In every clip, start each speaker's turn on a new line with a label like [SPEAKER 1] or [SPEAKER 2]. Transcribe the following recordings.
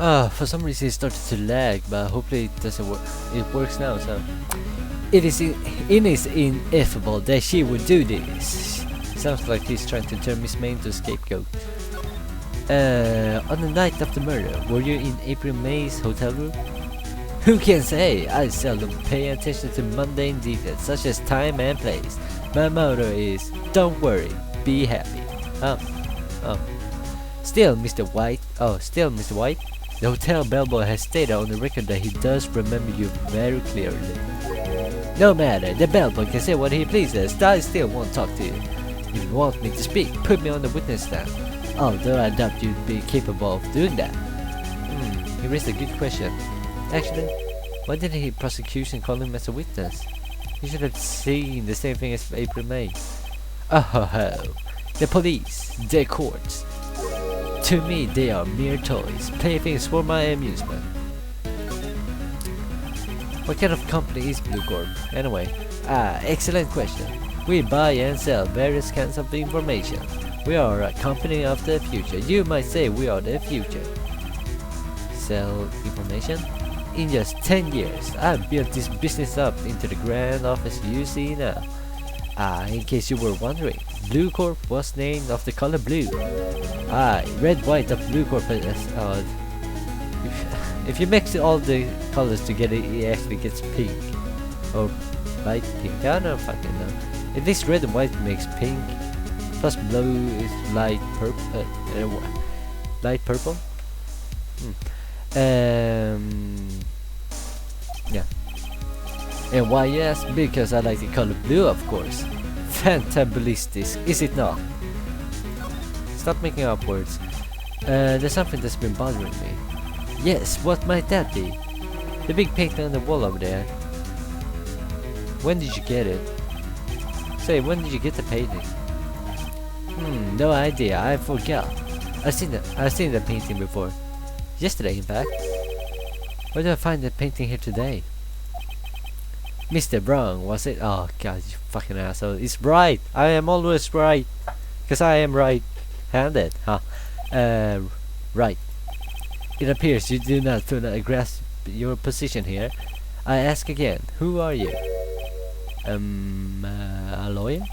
[SPEAKER 1] For some reason it started to lag, but hopefully it doesn't work. It works now, so it is ineffable that she would do this. Sounds like he's trying to turn Miss May into a scapegoat. On the night of the murder, were you in April May's hotel room? Who can say? I seldom pay attention to mundane details such as time and place. My motto is, don't worry, be happy. Still, Mr. White. The hotel bellboy has stated on the record that he does remember you very clearly. No matter, the bellboy can say what he pleases. I still won't talk to you. If you want me to speak, put me on the witness stand. Although I doubt you'd be capable of doing that. He raised a good question. Actually, why didn't the prosecution call him as a witness? You should have seen the same thing as April May. The police, the courts. To me, they are mere toys, playthings for my amusement. What kind of company is Blue Corp, anyway? Excellent question. We buy and sell various kinds of information. We are a company of the future. You might say we are the future. Sell information? In just 10 years, I've built this business up into the grand office you see now. In case you were wondering, Blue Corp was named of the color blue. Red, white of Blue Corp if you mix all the colors together, it actually gets pink. Or light pink, I don't fucking know. At least red and white makes pink, plus blue is light purple. Light purple? Yeah. And why yes? Because I like the color blue, of course. Fantabulous, is it not? Stop making up words. There's something that's been bothering me. Yes, what might that be? The big painting on the wall over there. When did you get it? Say, when did you get the painting? No idea, I forgot. I've seen the painting before. Yesterday, in fact. Where did I find the painting here today? Mr. Brown, was it? Oh god, you fucking asshole. It's right. I am always right. Cause I am right-handed, huh? Right. It appears you do not fully grasp your position here. I ask again, who are you? A lawyer?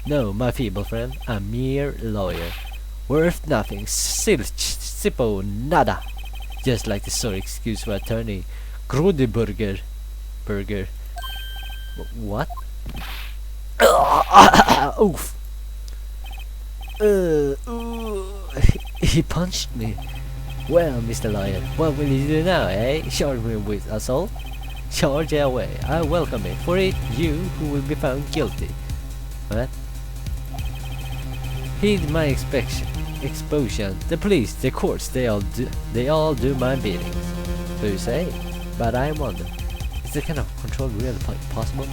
[SPEAKER 1] No, my feeble friend, a mere lawyer. Worth nothing, sippo nada. Just like the sorry excuse for attorney CKODDY burger. What? Oof. He punched me. Well, Mr. Lawyer, what will you do now, eh? Charge me with assault? Charge away. I welcome it. For it, you who will be found guilty. What? Heed my exposition. The police, the courts, they all do my bidding. So you say? But I wonder, is that kind of control really possible?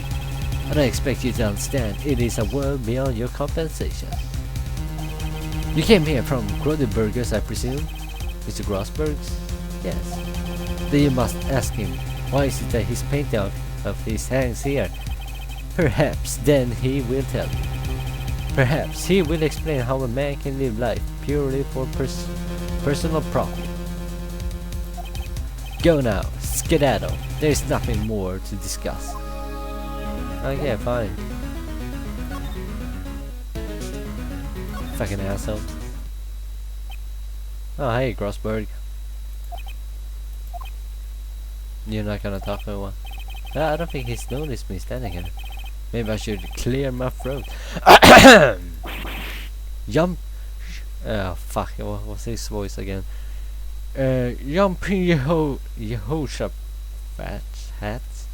[SPEAKER 1] And I expect you to understand, it is a world beyond your compensation. You came here from CKODDY Burgers, I presume? Mr. Grossberg's? Yes. Then you must ask him, why is it that his painting of his hangs here? Perhaps then he will tell you. Perhaps he will explain how a man can live life purely for personal profit. Go now, skedaddle. There is nothing more to discuss. Okay, fine. Fucking asshole. Oh, hey, Grossberg. You're not gonna talk or what? I don't think he's noticed me standing here. Maybe I should clear my throat. Jump. Oh, fuck. What was his voice again? Jumping Yehoshaphat hats.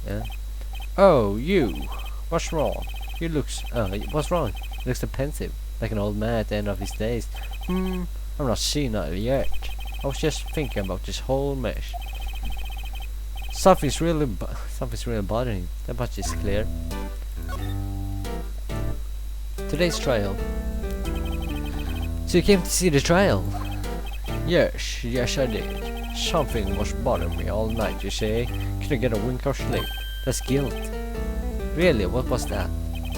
[SPEAKER 1] Yeah. Oh, you. What's wrong? You looks. What's wrong? He looks pensive, like an old man at the end of his days. I'm not senile yet. I was just thinking about this whole mess. Something's really bothering him. That much is clear. Today's trial. So you came to see the trial? Yes, I did. Something was bothering me all night, you see. Couldn't get a wink of sleep. That's guilt. Really, what was that?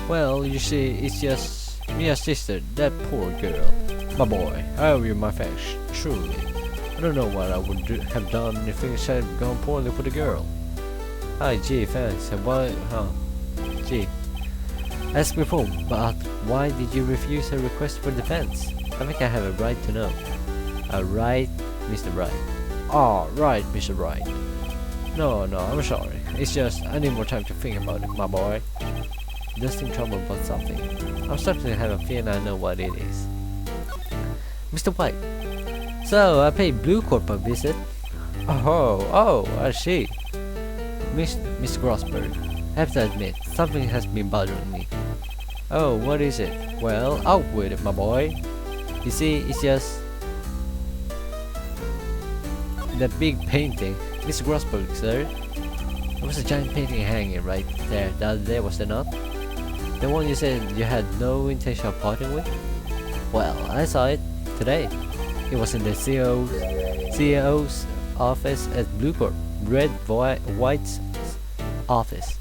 [SPEAKER 1] Well, you see, it's just Mia's sister, that poor girl. My boy, I owe you my face, truly. I don't know what I would have done if things had gone poorly for the girl. Hi, gee, thanks. And why? Huh? Gee. As before, but why did you refuse her request for defense? I think I have a right to know. Right, Mr. Wright. Oh, right, Mr. Wright. No, I'm sorry. It's just, I need more time to think about it, my boy. Just in trouble about something. I'm starting to have a feeling I know what it is. Mr. White. So, I paid Blue Corp a visit. Oh, I see. Miss Grossberg, I have to admit, something has been bothering me. Oh, what is it? Well, out with it, my boy. You see, it's just that big painting. Miss Grossberg, sir. There was a giant painting hanging right there the other day, was there not? The one you said you had no intention of parting with? Well, I saw it today. It was in the CEO's office at Blue Corp, White's office.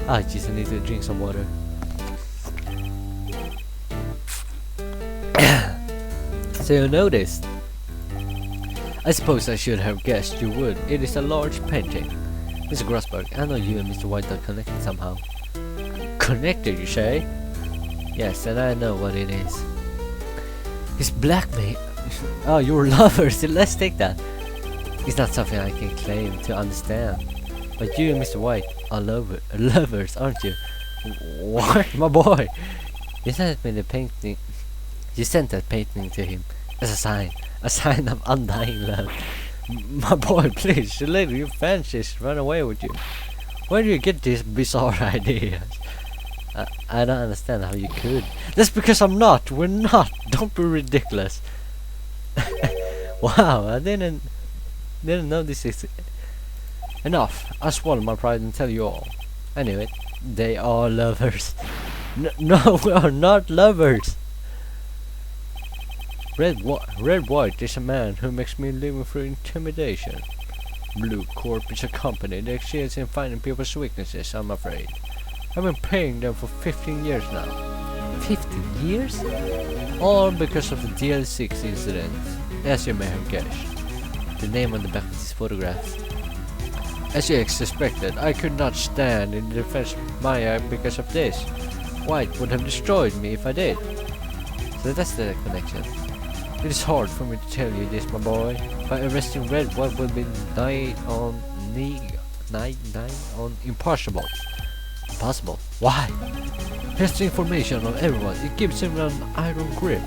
[SPEAKER 1] Ah, jeez, I need to drink some water. So you noticed? I suppose I should have guessed you would. It is a large painting. Mr. Grossberg, I know you and Mr. White are connected somehow. Connected, you say? Yes, and I know what it is. It's blackmail. Oh, you're lovers. Let's take that. It's not something I can claim to understand. But you and Mr. White are lovers, aren't you? What, my boy? You sent me the painting. You sent that painting to him as a sign of undying love. My boy, please, let your fancies run away with you. Where do you get these bizarre ideas? I don't understand how you could. That's because I'm not. We're not. Don't be ridiculous. Wow, I didn't know this is enough. I swallow my pride and tell you all. Anyway, they are lovers. No, we are not lovers. Red White is a man who makes me living through intimidation. Blue Corp is a company that excels in finding people's weaknesses, I'm afraid. I've been paying them for 15 years now. 15 years? All because of the DL6 incident, as you may have guessed. The name on the back of this photograph. As you suspected, I could not stand in the defense of Maya because of this. White would have destroyed me if I did. So that's the connection. It is hard for me to tell you this, my boy. By arresting Red, White will be nigh on impossible. Impossible? Why? He has the information on everyone. It gives him an iron grip.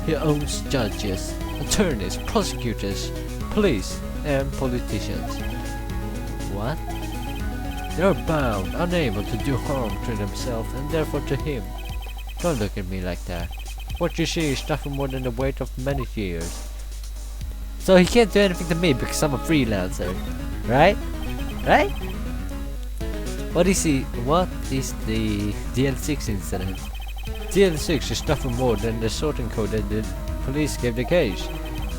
[SPEAKER 1] He owns judges, attorneys, prosecutors, police, and politicians. What? They are bound, unable to do harm to themselves and therefore to him. Don't look at me like that. What you see is nothing more than the weight of many years. So he can't do anything to me because I'm a freelancer, right? Right? What is the DL6 incident? DL6 is nothing more than the sorting code that the police gave the case.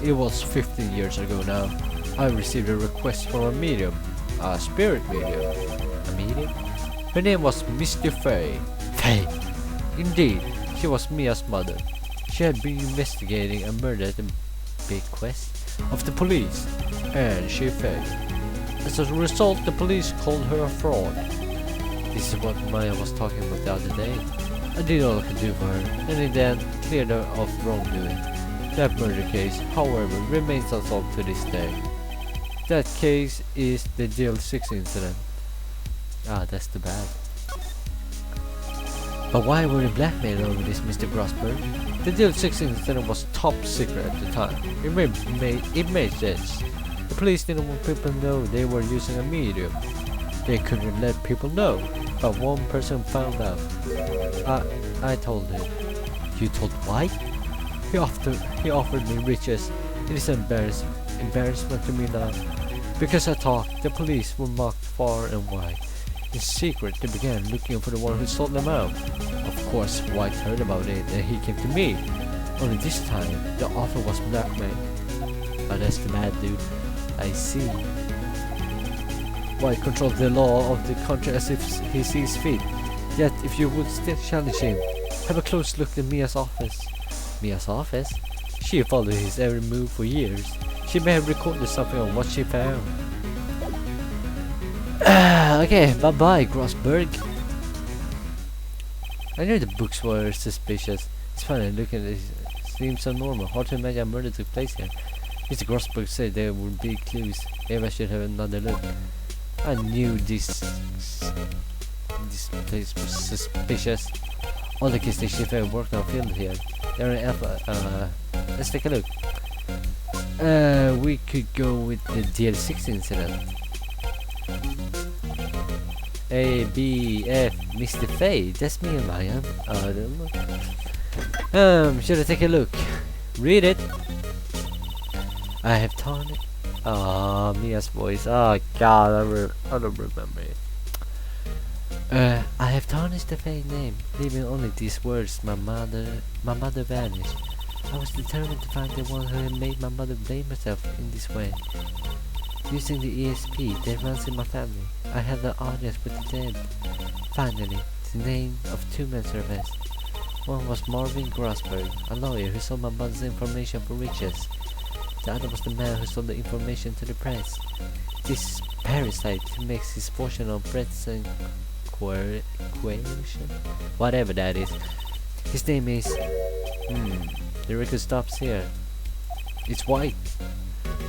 [SPEAKER 1] It was 15 years ago now. I received a request from a medium, a spirit medium. A medium? Her name was Mr. Faye. Faye? Indeed. She was Mia's mother. She had been investigating a murder at the bequest of the police, and she failed. As a result, the police called her a fraud. This is what Maya was talking about the other day. I did all I could do for her, and in the end, cleared her of wrongdoing. That murder case, however, remains unsolved to this day. That case is the DL6 incident. Ah, that's too bad. But why were you blackmailed over this, Mr. Grossberg? The DL6 incident was top secret at the time. It made sense. The police didn't want people to know they were using a medium. They couldn't let people know, but one person found out. I told him. You told White? He offered me riches. It is embarrassment to me now. Because I thought the police were mocked far and wide. In secret, they began looking for the one who sold them out. Of course, White heard about it and he came to me. Only this time, the offer was blackmail. But that's the bad dude. I see. White controls the law of the country as if he sees fit. Yet, if you would still challenge him, have a close look at Mia's office. Mia's office? She followed his every move for years. She may have recorded something on what she found. Okay, bye-bye, Grossberg. I knew the books were suspicious. It's funny looking at this. Seems so normal. Hard to imagine a murder took place here. Mr. Grossberg said there would be clues. Maybe I should have another look. I knew this place was suspicious. All the kids they shift and worked on field here. They're in Alpha. Let's take a look. We could go with the DL6 incident. A, B, F, Mr. Faye. That's me and Ryan. I don't know. Should I take a look? Read it. I have tarnished. Mia's voice. Oh God, I don't remember it. I have tarnished the Faye name, leaving only these words. My mother vanished. I was determined to find the one who had made my mother blame herself in this way. Using the ESP that runs in my family, I had an audience with the dead. Finally, the name of two men surfaced. One was Marvin Grossberg, a lawyer who sold my mother's information for riches. The other was the man who sold the information to the press. This parasite who makes his fortune on threats and coercion, whatever that is. His name is... the record stops here. It's White.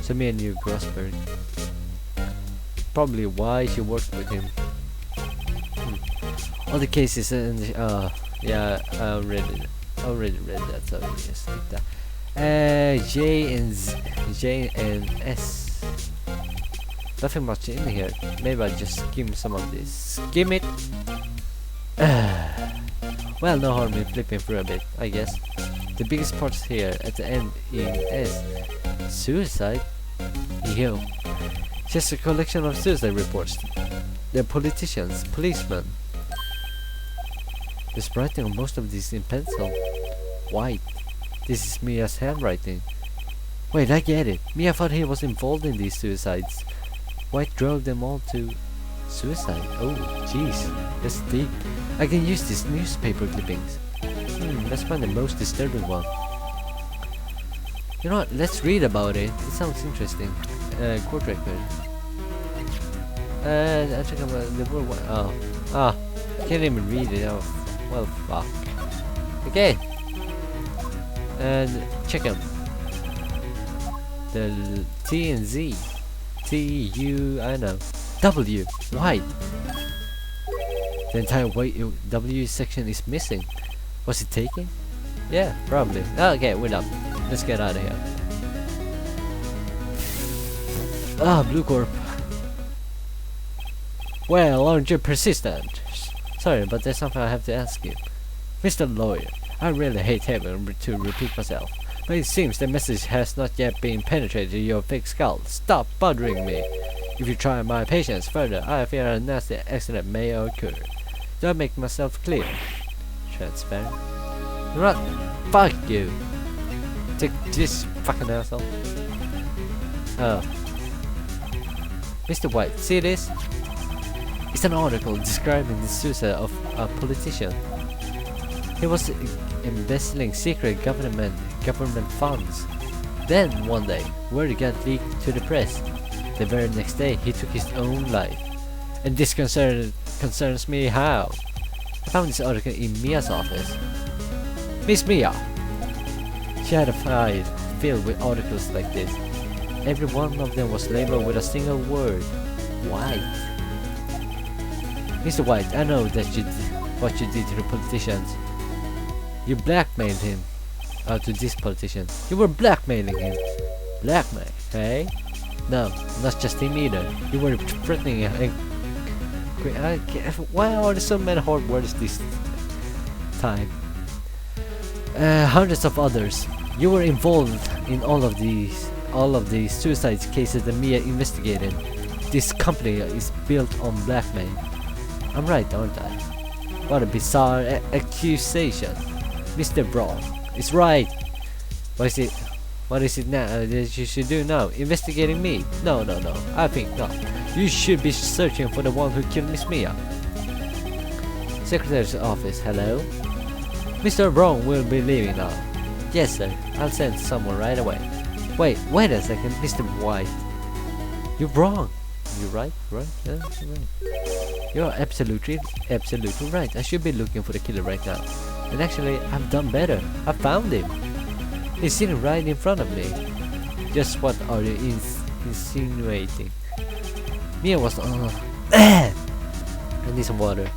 [SPEAKER 1] So me and you, Grossberg. Probably why she worked with him. All the cases in the, yeah, I already read that, so just like that. J and S. Nothing much in here. Maybe I just skim some of this. Skim it. Well, no harm in flipping through a bit, I guess. The biggest parts here at the end is suicide. Yo, just a collection of suicide reports. They're politicians, policemen. There's writing on most of these in pencil. White. This is Mia's handwriting. Wait, I get it. Mia thought he was involved in these suicides. White drove them all to suicide. Oh, jeez, that's deep. I can use these newspaper clippings. Let's find the most disturbing one. You know what? Let's read about it. It sounds interesting. Court record. I check about the word. I can't even read it. Oh, well, fuck. Okay. And check them. The T and Z. T, U, I know. W, White. The entire W section is missing. Was it taken? Yeah, probably. Okay, we're done. Let's get out of here. Blue Corp. Well, aren't you persistent? Sorry, but there's something I have to ask you. Mr. Lawyer, I really hate having to repeat myself, but it seems the message has not yet been penetrated to your thick skull. Stop bothering me. If you try my patience further, I fear a nasty accident may occur. Do I make myself clear? Transparent. Right, fuck you. Take this fucking asshole. Mr. White, see this? It's an article describing the suicide of a politician. He was embezzling secret government funds. Then, one day, word got leaked to the press. The very next day, he took his own life. And this concerns me how? I found this article in Mia's office. Miss Mia! She had a file filled with articles like this. Every one of them was labeled with a single word. White. Mr. White, I know that what you did to the politicians. You blackmailed him. To this politician. You were blackmailing him. Blackmail, hey? No, not just him either. You were threatening him. Why are there so many hard words this time? Hundreds of others. You were involved in all of these suicide cases that Mia investigated. This company is built on blackmail. I'm right, aren't I? What a bizarre accusation. Mr. Braun is right. What is it now that you should do now? Investigating me? No, I think not. You should be searching for the one who killed Miss Mia. Secretary's office, hello? Mr. Braun will be leaving now. Yes, sir. I'll send someone right away. Wait a second, Mr. White. You're wrong. You're right? Yeah, you're right. You're absolutely right. I should be looking for the killer right now. And actually, I've done better. I found him. He's sitting right in front of me. Just what are you insinuating? Mia was I need some water.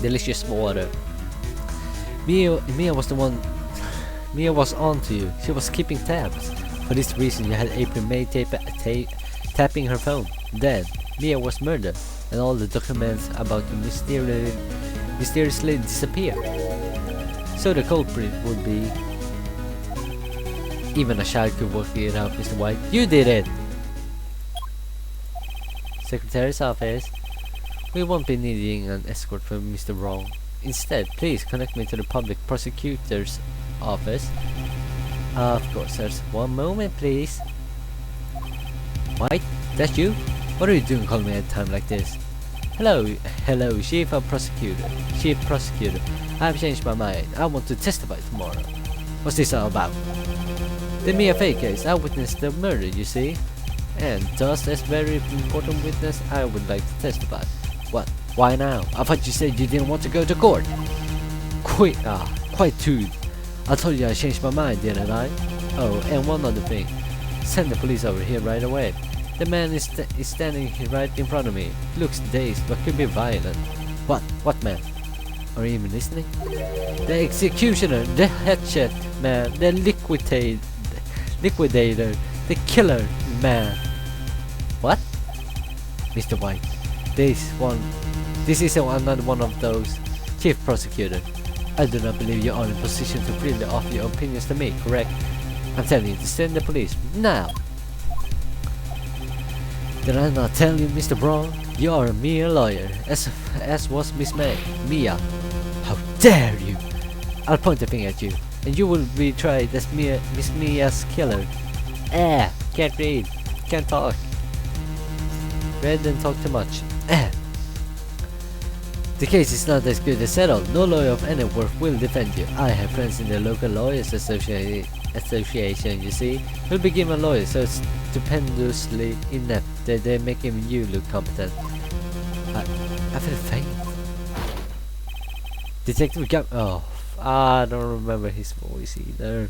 [SPEAKER 1] Delicious water. Mia was the one. Mia was on to you. She was keeping tabs. For this reason, you had April May tapping her phone. Then, Mia was murdered, and all the documents about you mysteriously disappeared. So the culprit would be... Even a child could work it out, Mr. White. You did it! Secretary's office. We won't be needing an escort from Mr. Wrong. Instead, please connect me to the public prosecutor's office. Of course, sirs. One moment, please. White, that's you? What are you doing calling me at a time like this? Hello, Chief Prosecutor. I've changed my mind. I want to testify tomorrow. What's this all about? The Mia Fey case. I witnessed the murder, you see. And thus, as very important witness, I would like to testify. What? Why now? I thought you said you didn't want to go to court. Quite too. I told you I changed my mind, didn't I? Oh, and one other thing. Send the police over here right away. The man is standing right in front of me. Looks dazed, but could be violent. What man? Are you even listening? The executioner, the headshot man, the liquidator, the killer man. What? Mr. White, this is another one of those. Chief Prosecutor, I do not believe you are in a position to freely offer your opinions to me, correct? I'm telling you to send the police, now! Did I not tell you, Mr. Brown? You are a mere lawyer, as was Miss Mia. How dare you! I'll point the finger at you, and you will be tried as Miss Mia's killer. Can't read, can't talk. Read and talk too much. The case is not as good as settled. No lawyer of any worth will defend you. I have friends in the local lawyers association, you see. You'll be given a lawyer so stupendously inept that they make even you look competent. I feel faint. Detective I don't remember his voice either.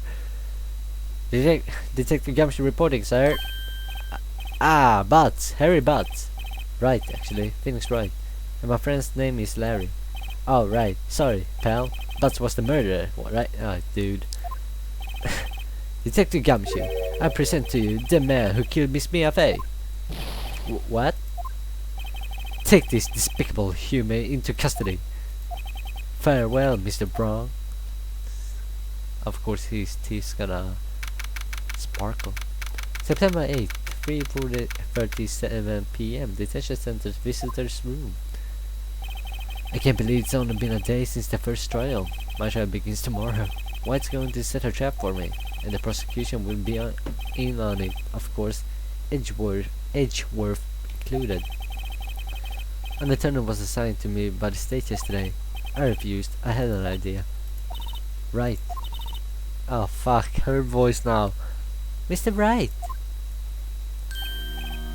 [SPEAKER 1] Detective Gumshoe reporting, sir. Butts. Harry Butts. Right, actually. Phoenix Wright. And my friend's name is Larry. Oh, right. Sorry, pal. Butts was the murderer, right? Dude. Detective Gumshoe, I present to you the man who killed Miss Mia Fey. What? Take this despicable human into custody. Farewell, Mr. Brown. Of course, his teeth's gonna sparkle. September 8th, 3:37 p.m. Detention Center's visitors room. I can't believe it's only been a day since the first trial. My trial begins tomorrow. White's going to set a trap for me, and the prosecution will be in on it, of course, Edgeworth included. An attorney was assigned to me by the state yesterday. I refused. I had an idea. Right. Oh fuck, her voice now. Mr. Wright!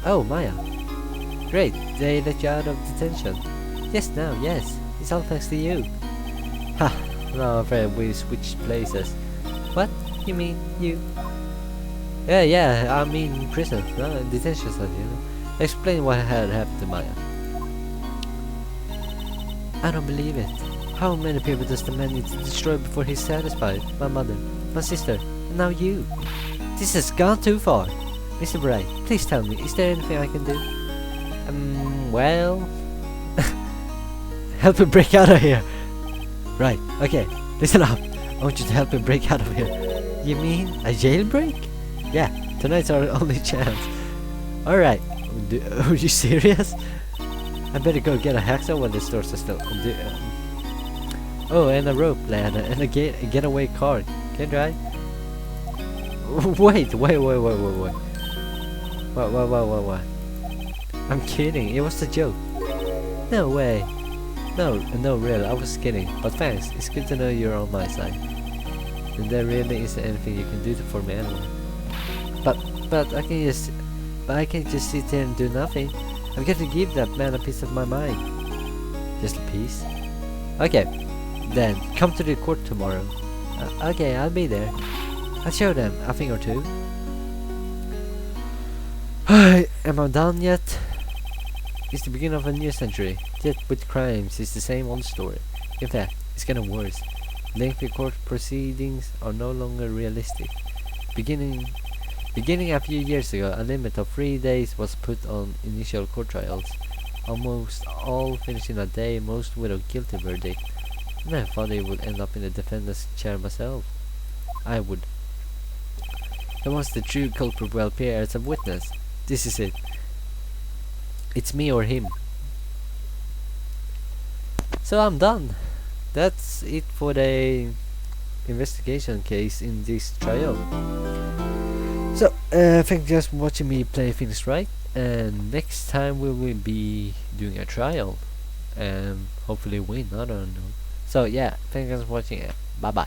[SPEAKER 1] Oh, Maya. Great, they let you out of detention. Yes, now, yes. It's all thanks to you. Ha! No, I'm afraid we switched places. What? You mean, you? Yeah, I mean prison. No, detention center, you know. Explain what had happened to Maya. I don't believe it. How many people does the man need to destroy before he's satisfied? My mother, my sister, and now you. This has gone too far. Mr. Bright, please tell me, is there anything I can do? Well... help me break out of here! Right, okay, listen up. I want you to help me break out of here. You mean a jailbreak? Yeah, tonight's our only chance. Alright, are you serious? I better go get a hacksaw when the stores are still... oh, and a rope ladder, and a getaway car. Can you drive? Wait. What? I'm kidding, it was a joke. No way. No, really, I was kidding. But thanks, it's good to know you're on my side. And there really isn't anything you can do for me anyway. But I can't just sit here and do nothing. I've got to give that man a piece of my mind. Just a piece? Okay, then come to the court tomorrow. Okay, I'll be there. I'll show them a thing or two. Am I done yet? It's the beginning of a new century, yet with crimes it's the same old story. In fact, it's getting worse. Lengthy court proceedings are no longer realistic. Beginning a few years ago, a limit of 3 days was put on initial court trials. Almost all finished in a day, most with a guilty verdict. And I thought I would end up in the defendant's chair myself. I would. And once the true culprit will appear as a witness. This is it. It's me or him. So I'm done. That's it for the investigation case in this trial. So, thank you guys for watching me play things right. And next time we will be doing a trial. And hopefully win, I don't know. So yeah, thank you guys for watching. Bye bye.